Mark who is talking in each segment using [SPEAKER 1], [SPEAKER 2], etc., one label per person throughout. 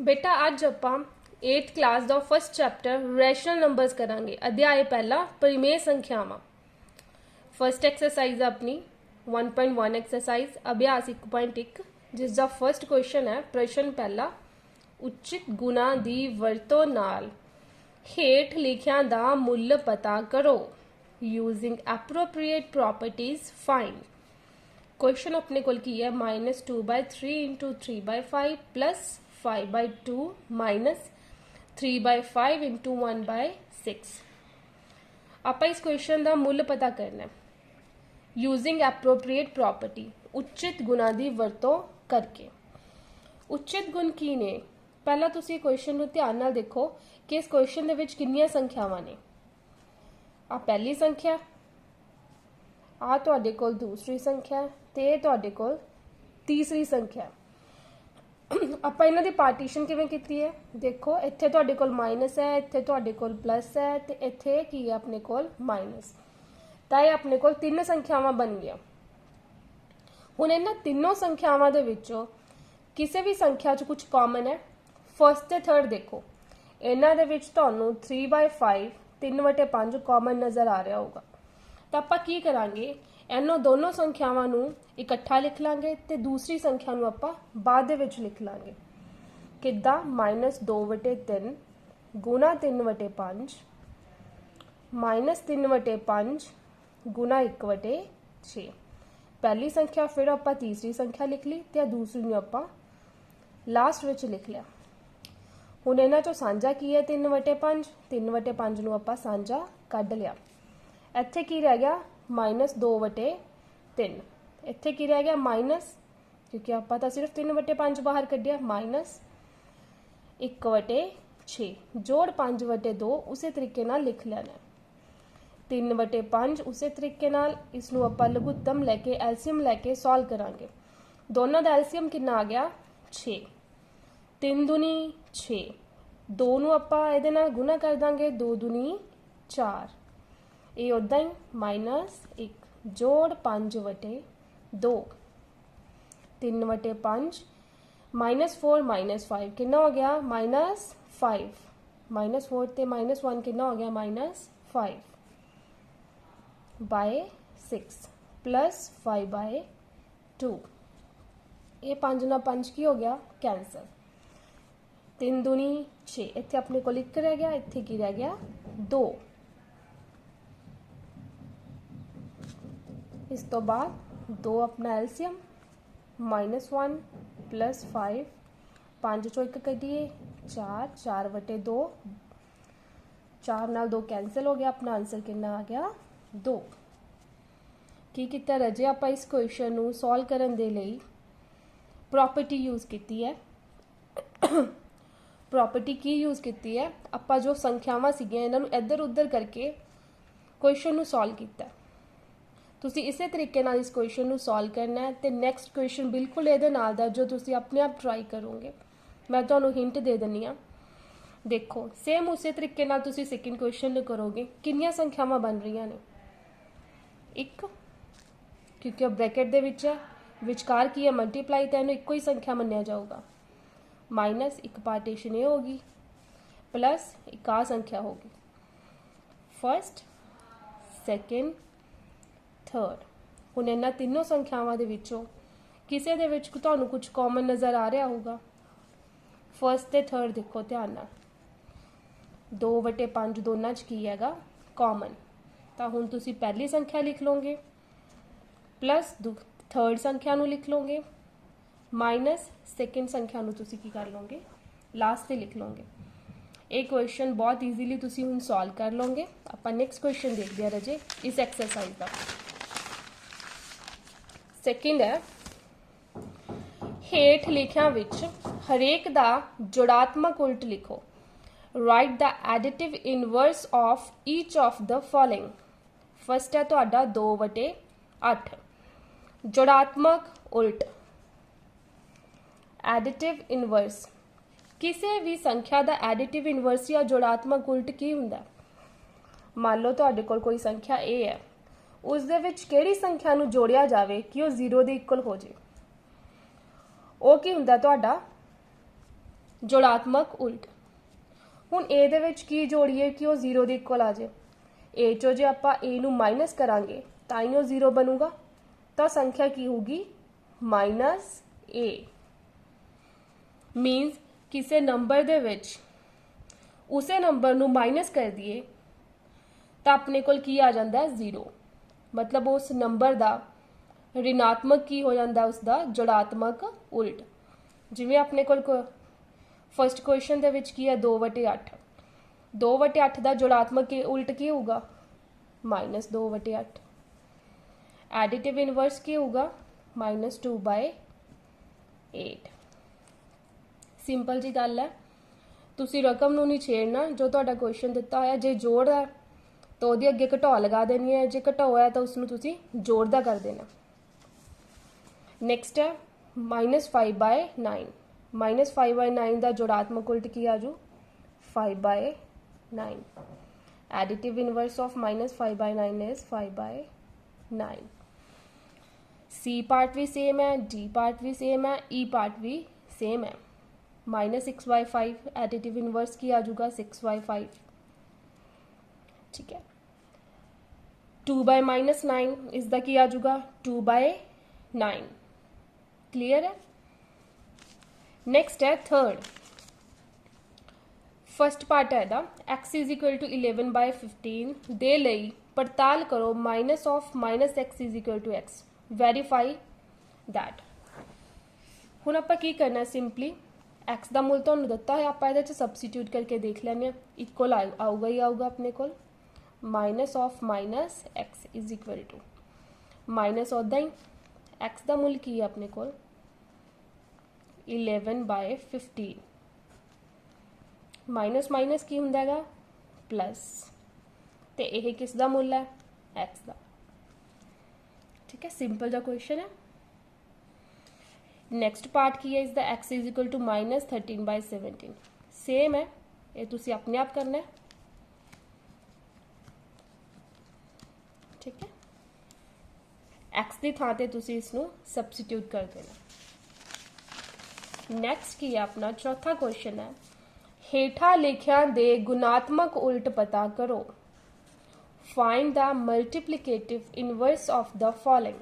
[SPEAKER 1] बेटा अज आपां 8th class का फर्स्ट चैप्टर रैशनल नंबर्स करांगे। अध्याय पहला परिमेय संख्यावां। फर्स्ट एक्सरसाइज अपनी 1.1 एक्सरसाइज अभ्यास 1.1 जिसका फर्स्ट क्वेश्चन है। प्रश्न पहला, उचित गुणा दी वरतों नाल हेठ लिखियां दा मुल पता करो। Using appropriate properties find. Question अपने को की है -2/3 इंटू 3/5 प्लस 5/2 माइनस 3/5 इंटू 1/6। आप इस क्वेश्चन का मुल पता करना है यूजिंग एप्रोप्रिएट प्रॉपर्टी, उचित गुणा की वरतों करके। उचित गुण की ने, पहला तुसी क्वेश्चन को ध्यान नाल देखो कि इस क्वेश्चन दे विच कितनियां संख्यावां ने। आ पहली संख्या, आ तुहाडे कोल दूसरी संख्या ते तुहाडे कोल तीसरी संख्या। ਆਪਾਂ ਇਹਨਾਂ ਦੀ ਪਾਰਟੀਸ਼ਨ ਕਿਵੇਂ ਕੀਤੀ ਹੈ, ਦੇਖੋ ਇੱਥੇ ਤੁਹਾਡੇ ਕੋਲ ਮਾਈਨਸ ਹੈ, ਇੱਥੇ ਤੁਹਾਡੇ ਕੋਲ ਪਲੱਸ ਹੈ ਤੇ ਇੱਥੇ ਕੀ ਹੈ ਆਪਣੇ ਕੋਲ ਮਾਈਨਸ। ਤਾਂ ਇਹ ਆਪਣੇ ਕੋਲ ਤਿੰਨ ਸੰਖਿਆਵਾਂ ਬਣ ਗਈਆਂ। ਹੁਣ ਇਹਨਾਂ ਤਿੰਨੋਂ ਸੰਖਿਆਵਾਂ ਦੇ ਵਿੱਚੋਂ ਕਿਸੇ ਵੀ ਸੰਖਿਆ 'ਚ ਕੁਝ ਕਾਮਨ ਹੈ। ਫਸਟ ਤੇ ਥਰਡ ਦੇਖੋ, ਇਹਨਾਂ ਦੇ ਵਿੱਚ ਤੁਹਾਨੂੰ 3/5 3/5 ਕਾਮਨ ਨਜ਼ਰ ਆ ਰਿਹਾ ਹੋਊਗਾ। ਤਾਂ ਆਪਾਂ ਕੀ ਕਰਾਂਗੇ, ਇਹਨਾਂ ਦੋਨੋਂ ਸੰਖਿਆਵਾਂ ਨੂੰ इकट्ठा लिख लांगे ते दूसरी संख्या नूं आपां बाद दे विच लिख लांगे। किद्दां, -2/3 गुणा 3/5 -3/5 गुणा 1/6। पहली संख्या फिर आपां तीसरी संख्या लिख ली ते दूसरी नूं आपां लास्ट विच लिख लिया। हुण इन्हां चों साझा की है 3/5, 3/5 नूं आपां साझा कढ लिया। इत्थे की रह गया -2/3। इत्थे की रह गया माइनस, क्योंकि आप तो सिर्फ 3/5 बाहर कढ़िया, माइनस 1/6 जोड़ 5/2 उसे तरीके नाल लिख लेना। 3/5 उसे तरीके नाल इसनूं आपां लघुत्तम लैके एलसीएम लैके सॉल्व करांगे। दोनों का एलसीएम कितना आ गया 6, 3 दूनी 6, 2 नूं आपां इहदे नाल गुणा कर दांगे, 2 दूनी 4, ये उदां ही -1 जोड़ 5/2 3/5 -4 -5 कितना हो गया -5, -4 ते -1 कितना हो गया -5/6 प्लस 5/2। ये 5 नाल 5 की हो गया कैंसल। 3 दूनी 6, इत्थे अपने को 1 रह गया, इत्थे की रह गया 2। इस तो बाद 2 अपना एलसीएम -1 प्लस 5, 5 चो 1 कढ़िए 4, 4/2, 4 नाल 2 कैंसल हो गया। अपना आंसर कितना आ गया 2। की कितना रजे, आप इस क्वेश्चन नूं सॉल्व करन दे लई प्रॉपर्टी यूज़ की है। प्रॉपर्टी की यूज़ की है, आप जो संख्यावां सीगियां इन्हां नूं इधर उधर करके क्वेश्चन नूं सॉल्व किया। तुसी इसे तरीके नाल इस क्वेश्चन नूं सॉल्व करना है ते नैक्सट क्वेश्चन बिल्कुल इहदे नाल दा जो तुसी अपने आप ट्राई करोगे। मैं तुहानूं हिंट दे दिंदी हां, देखो सेम उसे तरीके नाल तुसी सैकेंड क्वेश्चन करोगे। कितनियां संख्यावां बन रही ने, 1, क्योंकि ब्रैकेट दे विच है, विचकार की है मल्टीप्लाई, तो इन्हूं इक्को ही संख्या मन्निया जाऊगा। माइनस 1 पार्टीशन ये होगी, प्लस एक आ संख्या होगी। First, second, third. हुण इन्हां तीनों संख्यावां दे विचों किसी दे विच तुहानूं कुछ कॉमन नज़र आ रहा होगा। फर्स्ट ते थर्ड देखो ध्यान नाल, 2/5 दोनों च की हैगा कॉमन। तो हुण तुसीं पहली संख्या लिख लोगे, प्लस थर्ड संख्या नूं लिख लोगे, माइनस सैकेंड संख्या नूं तुसीं की कर लोगे लास्ट ते लिख लोगे। ये क्वेश्चन बहुत ईजीली तुसीं हुण सॉल्व कर लोगे। आपां नैक्सट क्वेश्चन देखते हैं रजे इस एक्सरसाइज का। सैकेंड है, हेठ लिखियां विच हरेक दा जोड़ात्मक उल्ट लिखो। Right the additive inverse of each of the following. First है तुहाडा 2/8 जोड़ात्मक उल्ट। एडिटिव इनवर्स, किसी भी संख्या का एडिटिव इनवर्स या जोड़ात्मक उल्ट की हुंदा। मान लो तुहाडे कोल कोई संख्या ए है, उस दे विच किहड़ी संख्या नूं जोड़िया जावे कि वह 0 के इक्वल हो जाए, वो की हुंदा तुहाडा जुड़ात्मक उल्ट। हुण ए दे विच की जोड़ीए कि वो 0 ਦੇ इक्वल आ जाए। ए चो जे आपां ए नूं माइनस करांगे तां ही वो 0 बनूगा, तो संख्या की होगी -a। मीनस किसी नंबर दे विच उसे नंबर नूं माइनस कर दिए तो अपने कोल की आ जाता है 0, मतलब उस नंबर का ऋणात्मक की हो जाता उसका जुड़ात्मक उल्ट। जिवें अपने कोल फर्स्ट क्वेश्चन दे विच की है 2/8, 2/8 का जुड़ात्मक की उल्ट की होगा -2/8। एडिटिव इनवर्स की होगा -2/8। सिंपल जी गल है, तुसी रकम नूं नहीं छेड़ना, जो तुहाडा क्वेश्चन दिता होया जे जोड़ है तो ਉਹਦੇ ਅੱਗੇ ਘਟਾਓ लगा देनी है, जे घटाओ है तो उसनूं तुसी जोड़दा कर देना। नैक्सट है -5/9, -5/9 का जुड़ात्मक उल्ट की आजू 5/9। Additive inverse of -5/9 is 5/9। C part भी सेम है, डी पार्ट भी सेम है, ई पार्ट भी सेम है। -6/5 एडिटिव इनवर्स की आजूगा 6/5, ठीक है। 2/-9 इसका की आजूगा 2/9। क्लियर है। नैक्सट है थर्ड, फर्स्ट पार्ट है x इज इक्वल टू 11/15 दे लई पड़ताल करो minus of -x is equal to x, verify that. हुण आपां की करना, सिंपली x का मुल तुहानूं दिता है, आपां इहदे च सबसीट्यूट करके देख लैंदे, इक्वल आऊगा ही आऊगा अपने कोल minus of -x is equal to minus उदा ही x का मुल की है अपने कोल 11/15, माइनस माइनस की हुंदा है प्लस, ते यह किसका मुल है x का, ठीक है। सिंपल जा क्वेश्चन है। नैक्सट पार्ट की है इसका x is equal to -13/17, same है, ये तुसी अपने आप करना है, ठीक है। x की थां ते तुसी इसनूं सबसीट्यूट कर देना। नैक्सट की है अपना चौथा क्वेश्चन है, हेठा लिखिया दे गुणात्मक उल्ट पता करो, find the multiplicative inverse of the following.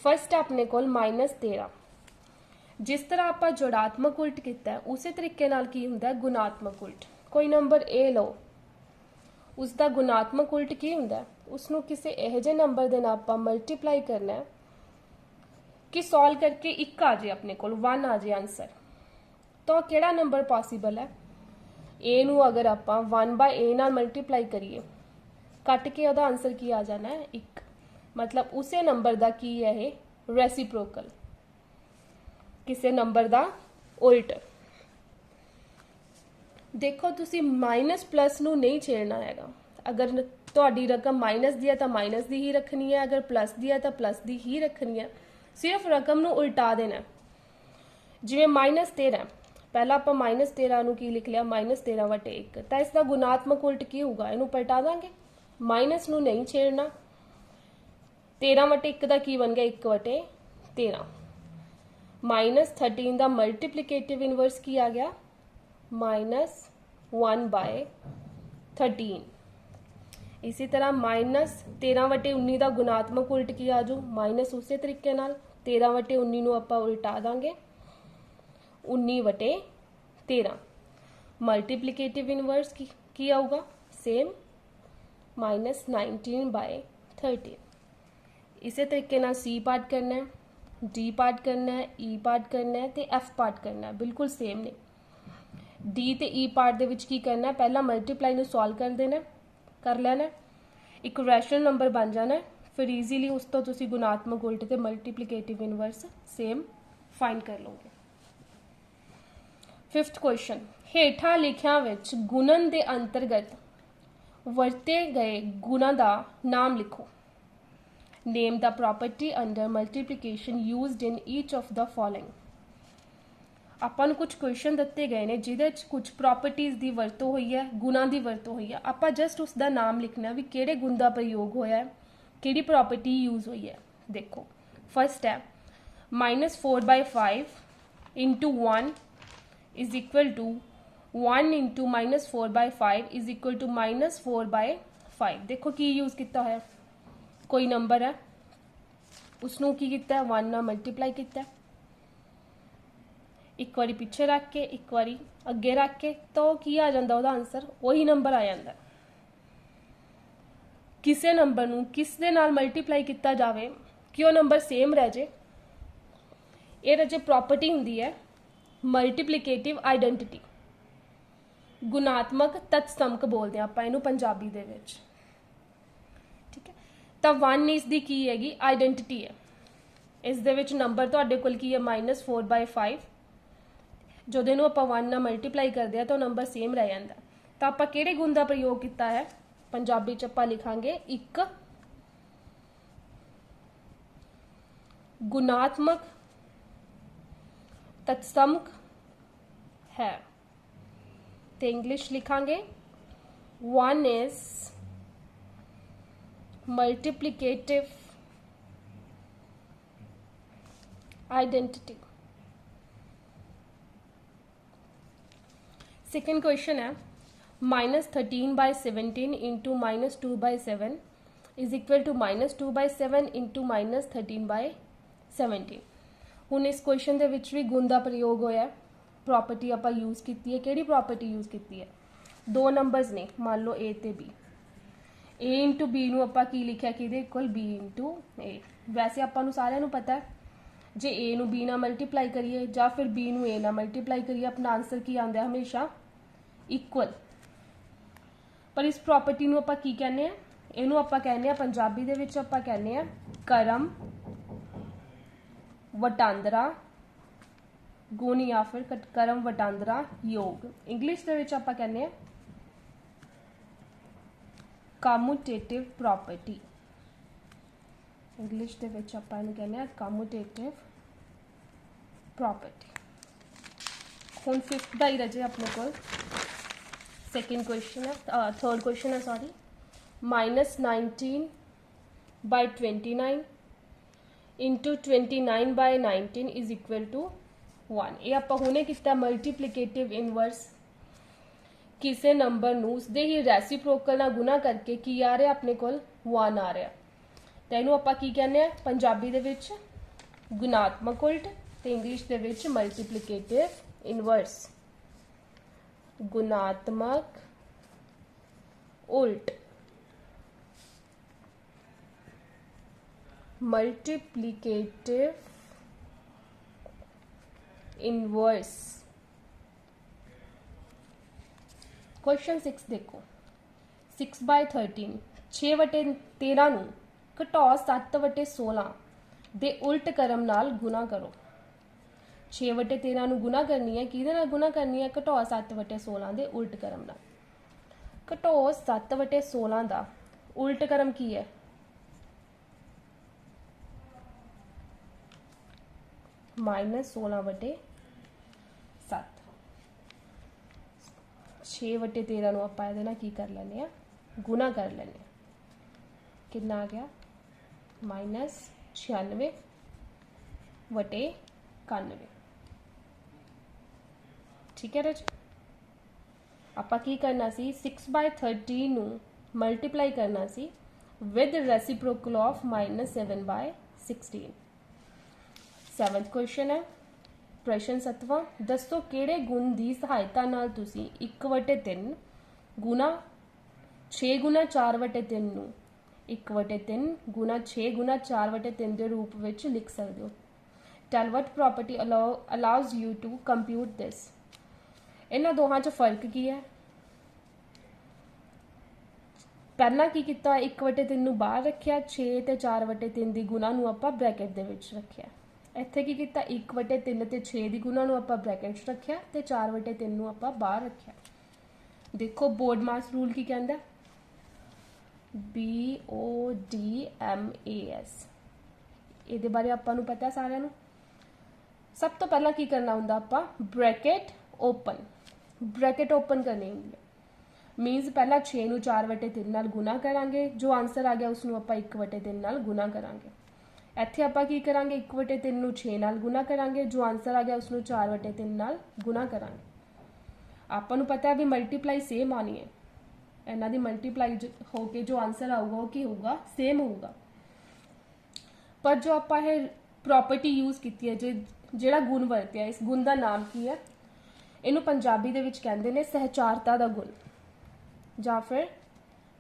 [SPEAKER 1] First अपने कोल -13, जिस तरह आप जुड़ात्मक उल्ट किया उस तरीके नाल की हुंदा है गुणात्मक उल्ट। कोई नंबर ए लो, उसका गुणात्मक उल्ट की हुंदा है, उसनूं किसी इहो जिहे नंबर दे नाल आपां मल्टीप्लाई करना है कि सॉल्व करके 1 आ जाए अपने कोल 1 आ जाए आंसर। तो किहड़ा नंबर पॉसीबल है, ए नूं अगर आपां 1/a नाल मल्टीप्लाई करिए कट के ਉਹਦਾ आंसर की आ जाना है 1, मतलब उसे नंबर का की है ये रेसिप्रोकल, किसी नंबर का उल्ट। देखो तुसी माइनस प्लस नूं नहीं छेड़ना हैगा, अगर तुहाडी रकम माइनस दी है तो माइनस दी ही रखनी है, अगर प्लस दी है तो प्लस दी ही रखनी है, सिर्फ रकम नूं उल्टा देना। जिवें -13 पहला आप -13 नूं की लिख लिया -13/1, तो इसका गुणात्मक उल्ट की होगा, इनू पलटा देंगे, माइनस नूं नहीं छेड़ना। 13/1 का की बन गया 1/13। -13 का मल्टीप्लीकेटिव इनवर्स की आ गया -1/13। इसी तरह -13/19 का गुणात्मक उल्ट की आजू माइनस उस तरीके नाल 13/19 नूं आपां उल्टा दांगे 19/13। मल्टीप्लीकेटिव इनवर्स की आऊगा सेम -19/13। इसी तरीके नाल सी पार्ट करना है, डी पार्ट करना है, ई पार्ट करना है, तो एफ पार्ट करना है, बिल्कुल सेम ने। डी तो ई पार्ट दे विच की करना है, पहला मल्टीप्लाई नूं सॉल्व कर देना, कर लेना, एक रैशनल नंबर बन जाना, फिर ईजीली उस तो तुसी गुणात्मक उल्ट ते मल्टीप्लीकेटिव इनवर्स सेम फाइंड कर लोगे। फिफ्थ क्वेश्चन, हेठा लिखिया विच गुणन दे अंतर्गत वरते गए गुणा का नाम लिखो। Name the property under multiplication used in each of the following. ਆਪਾਂ ਨੂੰ कुछ क्वेश्चन दिते गए ने जिहदे च कुछ प्रॉपर्टीज़ की वरतों हुई है, गुणा की वरतों हुई है, आप जस्ट उसका नाम लिखना भी किहड़े गुण का प्रयोग होया है, किहड़ी प्रॉपर्टी यूज हुई है। देखो फर्स्ट है -4/5 × 1 is equal to 1 into -4/5 is equal to -4/5। देखो की यूज किया है, कोई नंबर है उसनों की किया 1 नाल मल्टीप्लाई किया, एक बारी पिछे रख के एक बारी अगे रख के, तो की आ जाता वह आंसर, वही नंबर आ जाता। किसी नंबर नूं किस दे नाल मल्टीप्लाई किया जाए कि वह नंबर सेम रह जाए, ये रजे प्रॉपर्टी हुंदी है मल्टीप्लीकेटिव आइडेंटिटी, गुणात्मक तत्समक बोलते हैं आपां इहनूं पंजाबी दे विच। ठीक है, तो 1 इसकी की हैगी आइडेंटिटी है, इस दे विच नंबर तुहाडे कोल की है -4/5, जो इहनूं आपां 1 नाल मल्टीप्लाई करते हैं तो नंबर सेम रह जाता। तो आपां किहड़े गुण का प्रयोग किया है, पंजाबी च आपां लिखांगे एक गुणात्मक तत्समक है, तो इंग्लिश लिखांगे 1 is multiplicative identity. Second question है -13/17 into -2/7 is equal to -2/7 into -13/17। हुण इस क्वेश्चन दे विच भी गुण का प्रयोग होया, प्रॉपर्टी आपां यूज की है, किहड़ी प्रॉपर्टी यूज की है, दो नंबरस ने मान लो ए ते बी, ए इंटू बी नूं आपां की लिखिया कि इक्वल बी इंटू ए। वैसे आपां नूं सारिआं नूं पता है जे ए नूं बी नाल मल्टीप्लाई करिए या फिर बी नूं ए नाल मल्टीप्लाई करिए अपना आंसर की आंदा है हमेशा इक्वल। पर इस प्रॉपर्टी नूं आपां की कहने आ, इहनूं आपां कहने आ पंजाबी दे विच आपां कहने आ करम वटांदरा गुण या फिर करम वटांदरा योग। इंग्लिश दे विच आपां कहने आ कम्यूटेटिव प्रॉपर्टी, इंग्लिश दे विच आपां इहनूं कहने आ कम्यूटेटिव प्रॉपर्टी। हुण 5th दा ही रजे अपने कोल सेकेंड क्वेश्चन है, थर्ड क्वेश्चन है sorry, -19/29 into 29/19 is equal to 1। ये आपां हुणे कीता मल्टीप्लीकेटिव इनवर्स, किसी नंबर नूं उसदे ही रेसिप्रोकल नाल गुणा करके की आ रहा अपने कोल 1 आ रहा, तो इहनूं आपां की कहने आ पंजाबी दे विच गुणात्मक उल्ट, ते इंग्लिश दे विच मल्टीप्लीकेटिव इनवर्स, गुणात्मक उल्ट मल्टीप्लीकेटिव इनवर्स। क्वेश्चन 6 देखो, 6/13 6/13 नूं घटाओ 7/16 दे उल्ट क्रम नाल गुणा करो। 6/13 नूं गुणा करनी है, किहदे नाल गुणा करनी है, घटाओ 7/16 दे उल्ट क्रम नाल। घटाओ 7/16 दा उल्ट क्रम की है, -16/7। 6/13 नूं आपां इहदे नाल की कर लैने आ, गुणा कर लैने आ, कितना आ गया -96/91। ठीक है रज, आपां की करना सी 6/13 नूं मल्टीप्लाई करना सी with reciprocal of -7/16। 7th question है, प्रश्न 7वां, दसो किहड़े गुण की सहायता नाल तुसीं 1/3 गुणा 6 गुणा 4/3 नूं 1/3 गुणा 6 गुणा 4/3 के रूप में लिख सकते हो। Tell what property allows you to compute this. इन्हां दोहां च फर्क की है, पहला की किया 1/3 नूं बाहर रखिया, 6 ते 4/3 की गुणा नूं आपां ब्रैकेट दे विच रखिया। इत्थे की किया 1/3 ते 6 की गुणा नूं आपां ब्रैकेट च रखिया ते 4/3 नूं आपां बाहर रखिया। देखो बोर्ड मास रूल की कहंदा, BODMAS, ये बारे आपां नूं पता सारिआं नूं। सब तो पहला की करना हुंदा, आपां ब्रैकेट ओपन करनी हुंदी है, मीनस पहला 6 नूं 4/3 नाल गुणा करांगे, जो आंसर आ गया उसनूं आपां 1/3 नाल गुणा करांगे। ਇੱਥੇ ਆਪਾਂ ਕੀ ਕਰਾਂਗੇ 1/3 ਨੂੰ 6 ਨਾਲ ਗੁਣਾ ਕਰਾਂਗੇ, ਜੋ ਆਂਸਰ ਆ ਗਿਆ ਉਸ ਨੂੰ 4/3 ਨਾਲ ਗੁਣਾ ਕਰਾਂਗੇ। ਆਪਾਂ ਨੂੰ ਪਤਾ ਹੈ ਵੀ ਮਲਟੀਪਲਾਈ ਸੇਮ ਆਣੀ ਹੈ, ਇਹਨਾਂ ਦੀ ਮਲਟੀਪਲਾਈ ਹੋ ਕੇ ਜੋ ਆਂਸਰ ਆਊਗਾ ਉਹ ਕੀ ਹੋਊਗਾ ਸੇਮ ਹੋਊਗਾ। ਪਰ ਜੋ ਆਪਾਂ ਇਹ ਪ੍ਰੋਪਰਟੀ ਯੂਜ਼ ਕੀਤੀ ਹੈ, ਜਿਹੜਾ ਗੁਣ ਵਰਤਿਆ, ਇਸ ਗੁਣ ਦਾ ਨਾਮ ਕੀ ਹੈ? ਇਹਨੂੰ ਪੰਜਾਬੀ ਦੇ ਵਿੱਚ ਕਹਿੰਦੇ ਨੇ ਸਹਿਚਾਰਤਾ ਦਾ ਗੁਣ ਜਾਂ ਫਿਰ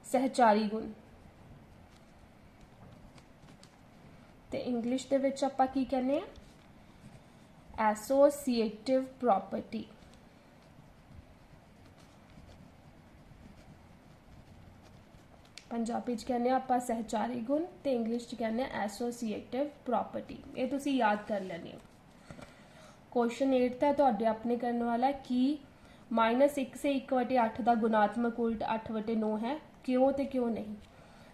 [SPEAKER 1] ਸਹਿਚਾਰੀ ਗੁਣ, ਤੇ ਇੰਗਲਿਸ਼ ਦੇ ਵਿੱਚ ਆਪਾਂ ਕੀ ਕਹਿੰਦੇ ਆ? ਐਸੋਸੀਏਟਿਵ ਪ੍ਰੋਪਰਟੀ। ਪੰਜਾਬੀ ਚ ਕਹਿੰਦੇ ਆ ਆਪਾਂ ਸਹਿਚਾਰੀ ਗੁਣ ਤੇ ਇੰਗਲਿਸ਼ ਚ ਕਹਿੰਦੇ ਆ ਐਸੋਸੀਏਟਿਵ ਪ੍ਰੋਪਰਟੀ। ਇਹ ਤੁਸੀਂ ਯਾਦ ਕਰ ਲੈਣੀ ਹੈ। क्वेश्चन 8 ਤਾਂ ਤੁਹਾਡੇ ਆਪਣੇ ਕਰਨ ਵਾਲਾ ਕਿ -1 से 1/8 ਦਾ ਗੁਣਾਤਮਕ ਉਲਟ 8/9 ਹੈ, ਕਿਉਂ ਤੇ ਕਿਉਂ ਨਹੀਂ?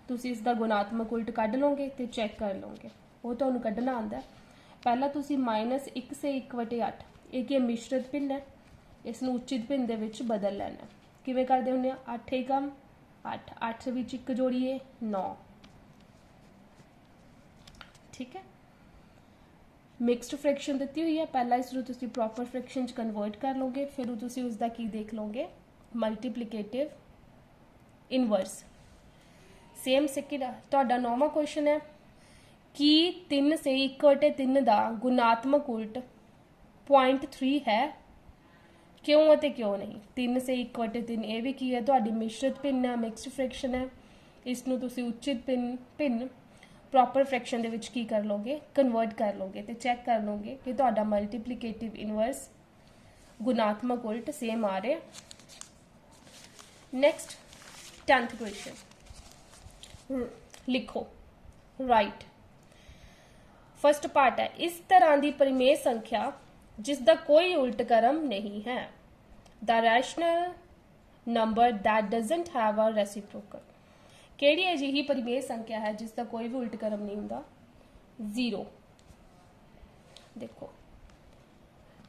[SPEAKER 1] ਤੁਸੀਂ ਇਸ ਦਾ ਗੁਣਾਤਮਕ ਉਲਟ ਕੱਢ ਲਓਗੇ ਤੇ ਚੈੱਕ ਕਰ ਲਓਗੇ, ਉਹ ਤੁਹਾਨੂੰ ਕੱਢਣਾ ਆਉਂਦਾ। ਪਹਿਲਾਂ ਤੁਸੀਂ -1 से 1/8, ਇਹ ਕੀ ਮਿਸ਼ਰਤ ਭਿੰਨ ਹੈ, ਇਸ ਨੂੰ ਉਚਿਤ ਭਿੰਨ ਦੇ ਵਿੱਚ ਬਦਲ ਲੈਣਾ। ਕਿਵੇਂ ਕਰਦੇ ਹੁੰਦੇ ਆ? 8 ਏਕਮ 8, 8 ਵਿੱਚ 1 ਜੋੜੀਏ 9, ਠੀਕ ਹੈ। ਮਿਕਸਡ ਫ੍ਰੈਕਸ਼ਨ ਦਿੱਤੀ ਹੋਈ ਹੈ, ਪਹਿਲਾਂ ਇਸ ਨੂੰ ਤੁਸੀਂ ਪ੍ਰੋਪਰ ਫ੍ਰੈਕਸ਼ਨ ਚ ਕਨਵਰਟ ਕਰ ਲਓਗੇ, ਫਿਰ ਤੁਸੀਂ ਉਸ ਦਾ ਕੀ ਦੇਖ ਲਓਗੇ? ਮਲਟੀਪਲੀਕੇਟਿਵ ਇਨਵਰਸ। ਸੇਮ ਸੈਕਿੰਡ ਤੁਹਾਡਾ 9ਵਾਂ ਕੁਐਸਚਨ ਹੈ ਕਿ 3 से 1/3 ਦਾ ਗੁਣਾਤਮਕ ਉਲਟ 0.3 ਹੈ, ਕਿਉਂ ਅਤੇ ਕਿਉਂ ਨਹੀਂ? 3 से 1/3 ਇਹ ਵੀ ਕੀ ਹੈ? ਤੁਹਾਡੀ ਮਿਸ਼ਰਤ ਭਿੰਨ ਹੈ, ਮਿਕਸਡ ਫ੍ਰੈਕਸ਼ਨ ਹੈ। ਇਸ ਨੂੰ ਤੁਸੀਂ ਉਚਿਤ ਭਿੰਨ ਪ੍ਰੋਪਰ ਫ੍ਰੈਕਸ਼ਨ ਦੇ ਵਿੱਚ ਕੀ ਕਰ ਲੋਗੇ? ਕਨਵਰਟ ਕਰ ਲੋਗੇ ਤੇ ਚੈੱਕ ਕਰ ਲੋਗੇ ਕਿ ਤੁਹਾਡਾ ਮਲਟੀਪਲੀਕੇਟਿਵ ਇਨਵਰਸ ਗੁਣਾਤਮਕ ਉਲਟ ਸੇਮ ਆ ਰਿਹਾ। ਨੈਕਸਟ 10th ਕੁਐਸਚਨ ਲਿਖੋ, ਰਾਈਟ। फर्स्ट पार्ट है, इस तरह की परिमेय संख्या जिसका कोई उल्ट क्रम नहीं है, the rational number that doesn't have a reciprocal. किहड़ी अजिही परिमेय संख्या है जिसका कोई भी उल्ट क्रम नहीं हुंदा? 0। देखो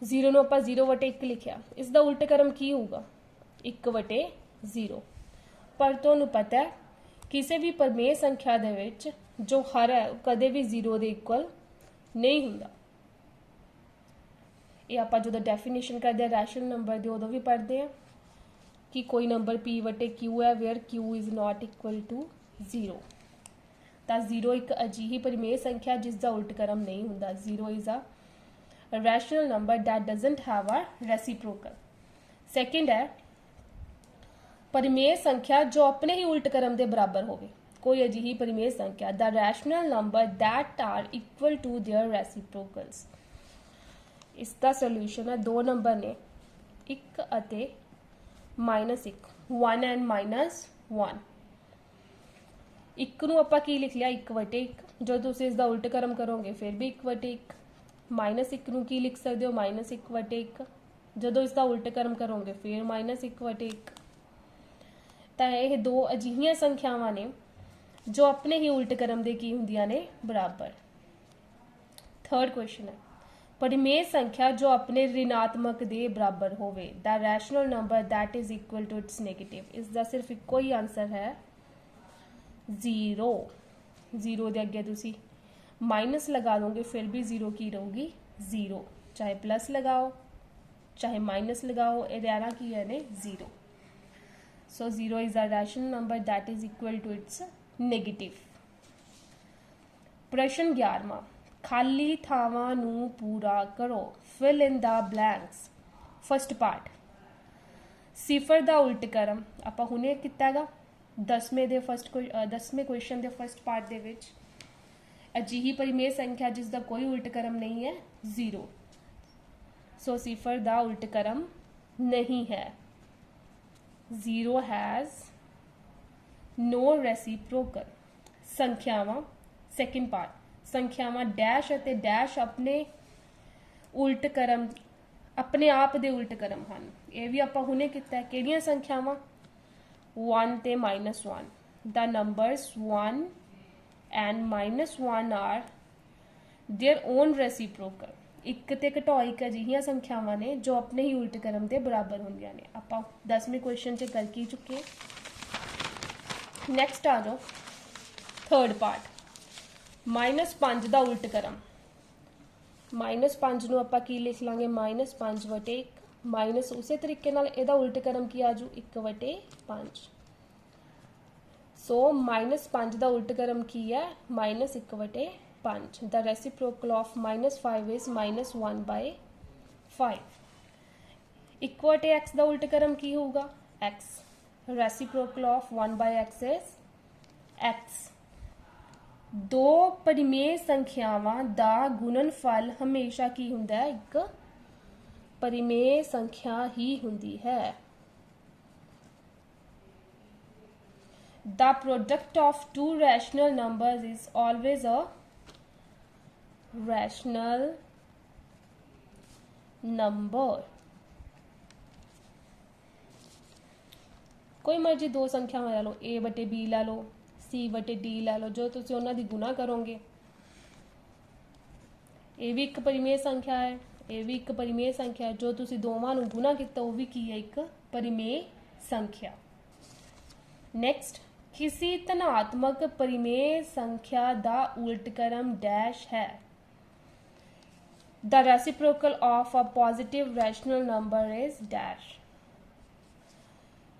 [SPEAKER 1] 0 ਨੂੰ ਆਪਾਂ 0/1 ਲਿਖਿਆ, ਇਸ ਦਾ ਉਲਟ क्रम ਕੀ ਹੋਊਗਾ? 1/0। ਪਰ ਤੁਹਾਨੂੰ ਪਤਾ ਹੈ ਕਿਸੇ ਵੀ ਪਰਿਮੇय ਸੰਖਿਆ ਦੇ ਵਿੱਚ ਜੋ ਹਰ ਹੈ ਕਦੇ ਵੀ 0 ਦੇ ਇਕੁਅਲ ਨਹੀਂ ਹੁੰਦਾ। ਇਹ ਆਪਾਂ ਜਦੋਂ ਡੈਫੀਨੇਸ਼ਨ ਕਰਦੇ ਆ ਰੈਸ਼ਨਲ ਨੰਬਰ ਦੀ ਉਦੋਂ ਵੀ ਪੜ੍ਹਦੇ ਆ ਕਿ ਕੋਈ ਨੰਬਰ p/q ਹੈ where q is not equal to 0। ਤਾਂ 0 ਇੱਕ ਅਜਿਹੀ ਪਰਿਮੇय ਸੰਖਿਆ ਜਿਸ ਦਾ ਉਲਟ ਕਰਮ ਨਹੀਂ ਹੁੰਦਾ। 0 is a rational number that doesn't have a reciprocal. Second ਹੈ ਪਰਿਮੇय ਸੰਖਿਆ ਜੋ ਆਪਣੇ ਹੀ ਉਲਟ ਕਰਮ ਦੇ ਬਰਾਬਰ ਹੋਵੇ। कोई अजिही परिमेय संख्या the rational number that are equal to their reciprocals. इसका सोल्यूशन है, दो नंबर ने 1 ਅਤੇ -1, 1 एंड -1। 1 ਨੂੰ ਆਪਾਂ ਕੀ ਲਿਖ ਲਿਆ? 1/1। ਜੋ ਤੁਸੀਂ ਇਸ ਦਾ ਉਲਟ ਕਰਮ ਕਰੋਗੇ ਫਿਰ ਵੀ 1/1। -1 ਨੂੰ ਕੀ ਲਿਖ ਸਕਦੇ ਹੋ? -1/1। ਜਦੋਂ ਇਸ ਦਾ ਉਲਟ ਕਰਮ ਕਰੋਗੇ ਫਿਰ -1/1। ਤਾਂ ਇਹ ਦੋ ਅਜਿਹੀਆਂ ਸੰਖਿਆਵਾਂ ਨੇ जो अपने ही उल्ट क्रम के की होंदियां ने बराबर। थर्ड क्वेश्चन है परिमेय संख्या जो अपने ऋणात्मक के बराबर होवे, the rational number that is equal to its negative. इसका सिर्फ इको ही आंसर है 0। 0 के अगे तुसी माइनस लगा दोगे फिर भी 0 की रहूगी 0, चाहे प्लस लगाओ चाहे माइनस लगाओ, ये रहना की है ने 0। So 0 is the rational number that is equal to its negative. प्रश्न 11वां, खाली थावां नूं पूरा करो, fill in the blanks. First part सिफर दा उल्ट क्रम आपां हुणे कीता हैगा 10वें क्वेश्चन दे फर्स्ट पार्ट दे विच। अजिही परिमेय संख्या जिसका कोई उल्ट क्रम नहीं है 0। सो सिफर दा उल्ट क्रम नहीं है। 0 हैज़ नो रेसिप्रोकल। संख्यावां सैकेंड पार्ट संख्यावां डैश अते डैश अपने उल्ट क्रम अपने आप दे उल्ट क्रम हैं। ये भी आपां हुणे कीता। किहड़ियां संख्यावां? 1 ते -1। The numbers 1 and -1 are their own reciprocal. एक ते घटोई अजिहियां संख्यावां ने जो अपने ही उल्ट क्रम के बराबर होंदियां ने। आपां 10वें क्वेश्चन च कर की चुके। नैक्सट आ जाओ थर्ड पार्ट -5 ਦਾ ਉਲਟ ਕਰਮ। -5 ਨੂੰ ਆਪਾਂ ਕੀ ਲਿਖ ਲਾਂਗੇ, -5/1 ਮਾਈਨਸ ਉਸੇ ਤਰੀਕੇ ਨਾਲ ਇਹਦਾ ਉਲਟ ਕਰਮ ਕੀ ਆਜੂ 1/5। ਸੋ -5 ਦਾ ਉਲਟ ਕਰਮ ਕੀ ਹੈ, -1/5। ਦ ਰੈਸੀਪ੍ਰੋਕਲ ਆਫ -5 ਇਜ਼ -1/5। 1/x ਦਾ ਉਲਟ ਕਰਮ ਕੀ ਹੋਊਗਾ, x। Reciprocal of 1/x is x। ਦੋ ਪਰਿਮੇय ਸੰਖਿਆਵਾਂ ਦਾ ਗੁਣਨਫਲ ਹਮੇਸ਼ਾ ਕੀ ਹੁੰਦਾ ਹੈ, ਇੱਕ ਪਰਿਮੇय ਸੰਖਿਆ ਹੀ ਹੁੰਦੀ ਹੈ। The product of two rational numbers is always a rational number। कोई मर्जी दो संख्यावां लै लो, a/b लै लो, c/d लै लो, जो तुसीं उन्हां दी गुणा करोगे ये भी एक परिमेय संख्या है, ये भी एक परिमेय संख्या है। जो तुसीं दोवां नूं गुणा किया वो भी की है, एक परिमेय संख्या। नैक्सट, किसी धनात्मक परिमेय संख्या का उल्टक्रम डैश है। The reciprocal of a positive rational number is dash.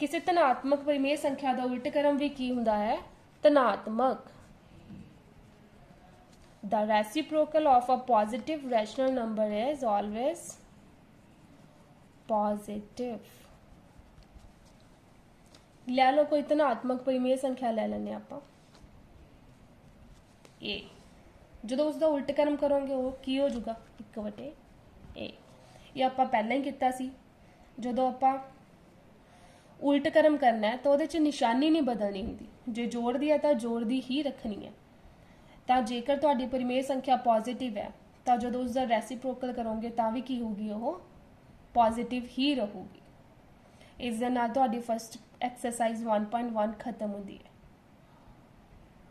[SPEAKER 1] किसी धनात्मक परिमेय संख्या का उल्टक्रम भी की हुंदा है, धनात्मक। The reciprocal of a positive rational number is always positive। ले लो कोई धनात्मक परिमेय संख्या ले लेने आप a, जो उसका उल्ट कर्म करोगे वो की हो जाऊगा 1/a। ये आप पहले ही किया सी, जो आप उल्ट कर्म करना है तो वो निशानी नहीं बदलनी होंगी, जे जोड़ दी है तो जोड़ दी ही रखनी है। तो जेकर तुहाडी परिमेय संख्या पॉजिटिव है तो जो उसका रेसिप्रोकल करोगे तो भी की होगी, वो पॉजिटिव ही रहूगी। इस दे नाल तुहाडी फर्स्ट एक्सरसाइज 1.1 खत्म होती है।